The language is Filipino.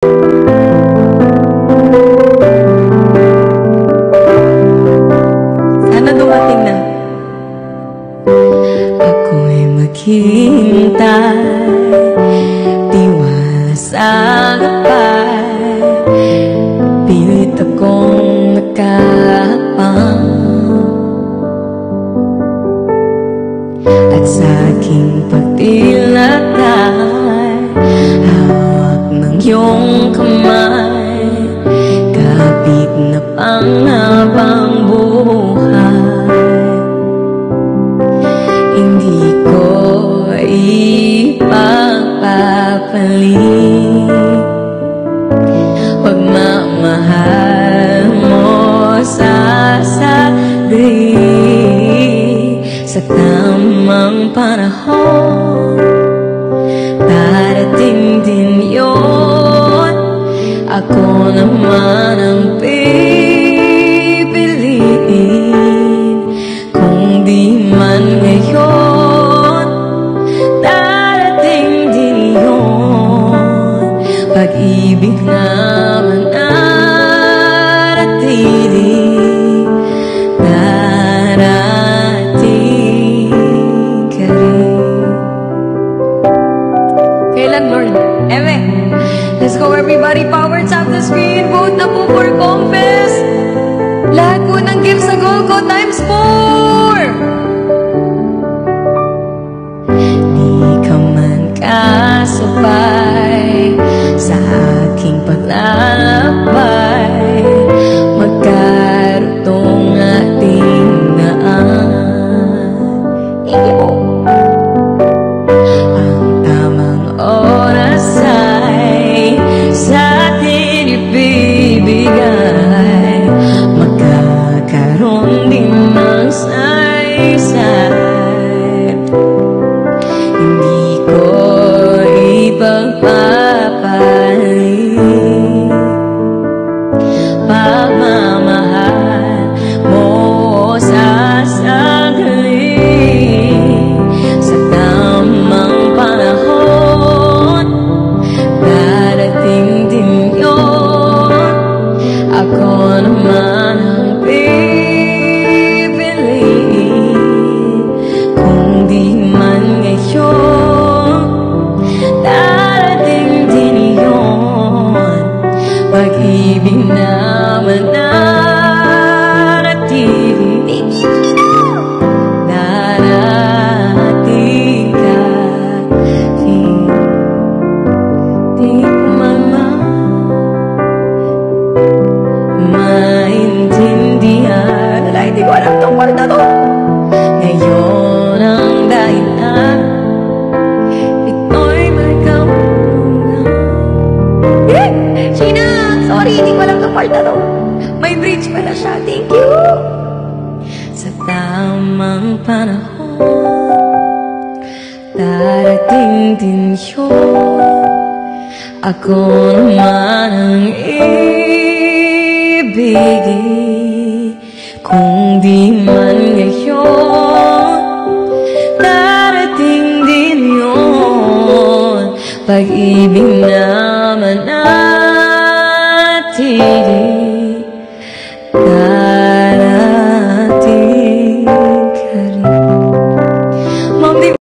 Sana dumating na. Ako'y maghihintay, tiwala sa gabay, pilit akong nakahapang, at sa aking pagdilatay, hawak ng iyong kamay, kapit na panghabang buhay. Hindi ko ipagpapalit pagmamahal mo sa saglit. Sa tamang panahon, darating din yun. Ako naman ang pipiliin, kung di man ngayon, darating din yun. Pag-ibig naman naratiling, darating ka rin. Kailan, Lord? Eme, let's go everybody, power tap the screen. Vote na po for Confess. Lahat po ng gifts sa GoGo times 4. Di ka man kasabay sa aking paglalakbay, magkarutong ating daan. Ang tamang oras ay sa atin ibibigay, magkakaroon din ng saysay. Hindi ko ipagpapalit pagmamahal mo sa saglit. Sa tamang panahon, darating din yun. Ako naman ang pipiliin, kung di man ngayon, darating din yun. Pag-ibig naman naratiling, darating ka rin. Di ko maintindihan, wala, hindi ko alam tong part na to. Ngayon ang dahilan, ito'y may kauna. Sheena, sorry, hindi ko alam tong part na to. May bridge pala siya, thank you. Sa tamang panahon, darating din yun. Ako naman ang ibigin, kung di man ngayon, darating din yun. Pag-ibig naman natin